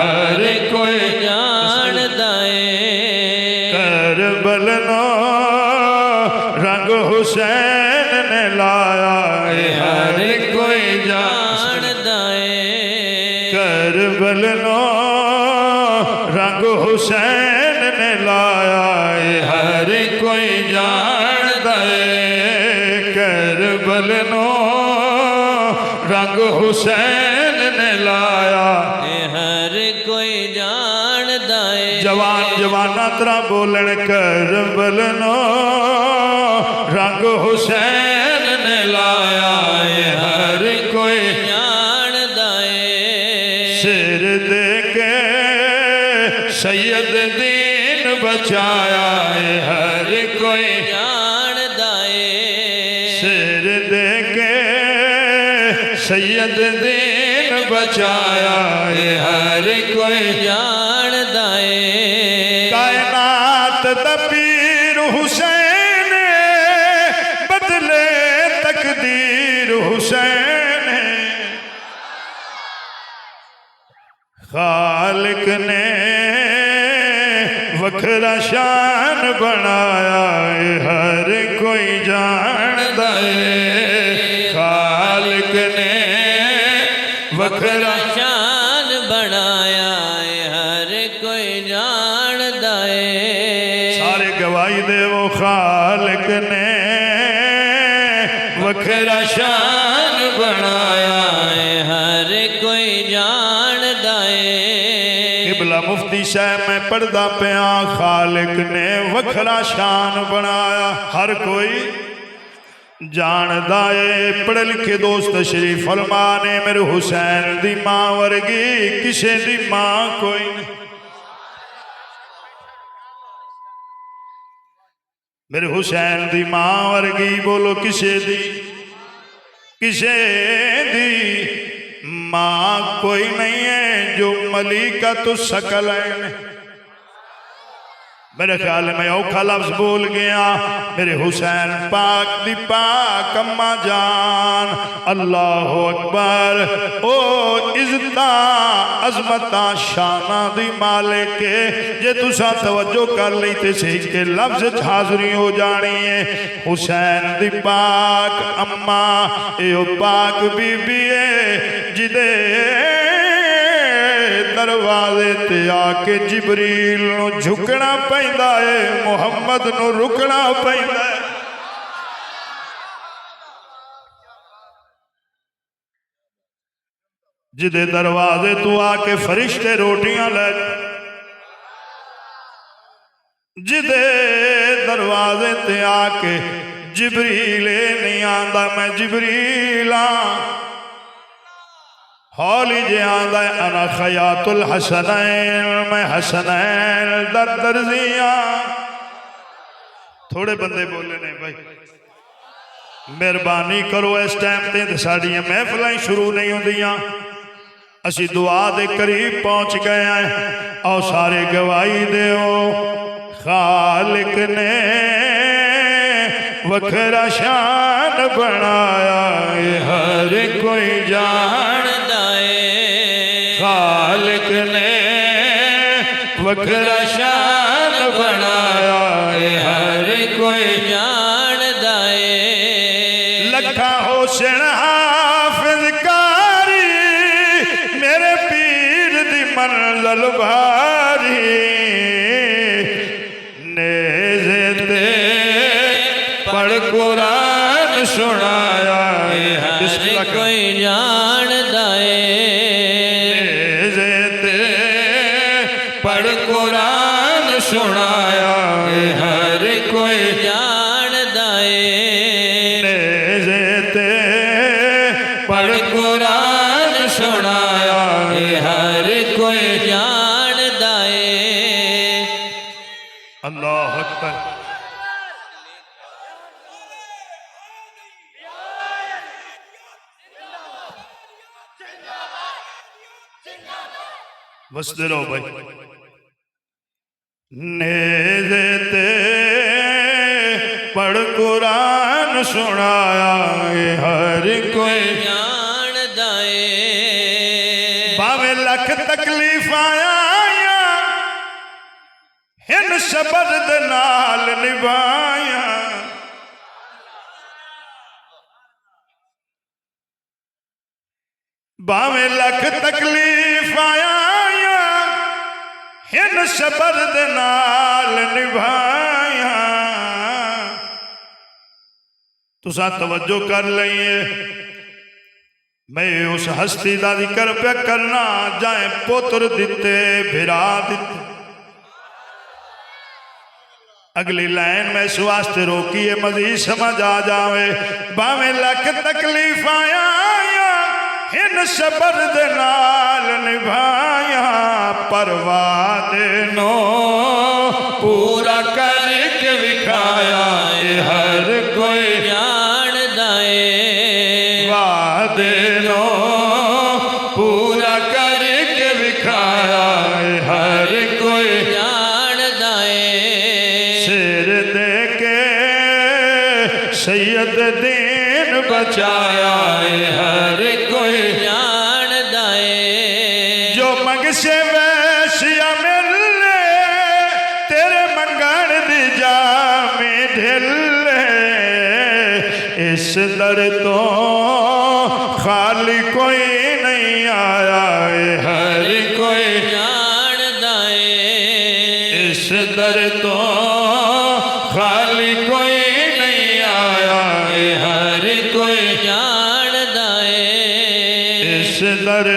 हर कोई जानदा करबल नो रंग हुसैन ने लाया हर कोई जानदा करबल नो रंग हुसैन ने लाया हर कोई जानदा करबल नो रंग हुसैन ने लाया हर कोई जानदा जवान जवाना तरह बोलन करबल नो रंग हुसैन ने लाया हर कोई जानदा सिर दे के सैयद दीन बचाया हर कोई जानदा सिर दे के सैयद दीन बचाया हर कोई जानदा कायनात दा पीर हुसैन बदले तकदीर हुसैन खालिक ने वखरा शान बनाया हर कोई जानदा खालिक ने वखरा शान बनाया हर कोई जानदा सारे गवाही दे वो खालिक ने वखरा शान बनाया हर कोई जानदा किबला मुफ्ती साहब मैं पढ़दा पिया खालिक ने वखरा शान बनाया हर कोई जानदा है पढ़े लिखे दोस्त तशरीफ फरमा ने मेरे हुसैन दी मां वर्गी किसे दी मां कोई नहीं मेरे हुसैन दी मां वर्गी बोलो किसे दी मां कोई नहीं है जो मलिका तो सकल है मेरे ख्याल में औखा लफ्ज बोल गया मेरे हुसैन पाक दी पाक अम्मा जान अल्लाह अकबर ओ इज्जता अजमता शाना दी मालिक जे तुसा तवज्जो कर ली ते सही के लफ्ज हाजरी हो जानी है हुसैन दी पाक अम्मा ए पाक बीबी है जिदे दरवाजे ते आके जिबरील नु झुकना पैंदा है मुहम्मद नु रुकना पैंदा है जिदे दरवाजे तू आके फरिश्ते रोटियां ले जिदे दरवाजे ते आके जिबरील नहीं आंदा मैं जिबरील हौली जे आंदा अना खयातुल हसनैन मैं हसनैन दर दर्जिया थोड़े बंदे बोले ने भाई मेहरबानी करो इस टाइम ते साड़ियां महफिलें शुरू नहीं होंदियां असी दुआ दे करीब पहुंच गए हैं और सारे गवाही देओ खालिक ने वखरा शान बनाया हर कोई जानदा खालिक ने वखरा शान बनाया हर कोई जानदा लखा होशन हाफिज कारी मेरे पीर दी मंज़िल भारी नेज़े ते पढ़ कुरान सुनाया हर कोई जानदा नेज़े ते पढ़ कुरान सुनाया हर कोई जानदा नेज़े ते पढ़ कुरान सुनाया हर कोई जानदा अल्लाह अकबर बसते रहो भाई नेज़े ते पढ़ कुरान सुनाया हर कोई जानदा भावे लख तकलीफ आया इन सबर दे नाल निभाया भावें लख तकलीफ आया इन सबर दे नाल निभाया तुसा तवज्जो कर लईए मैं उस हस्ती दा जिक्र पे करना जाए पुत्र दिते भिरा दिते अगली लाइन में इस वास्ते रोकी है मजीद समझ आ जावे भावें लख तकलीफ आया इन सबर दे नाल निभाया परवाह दे नो पूरा करके विखाया हर कोई जानदा है वादे नो पूरा करके विखाया हर कोई जानदा है सिर दे के सैयद दीन बचाया हर कोई जानदा है जो मंगसे वैश्या मिले तेरे मंगण दी जामे ढिले इस दर तो खाली कोई नहीं आया हर कोई जानदा है इस दर तो खाली कोई नहीं आया हर कोई जानदा है इस दर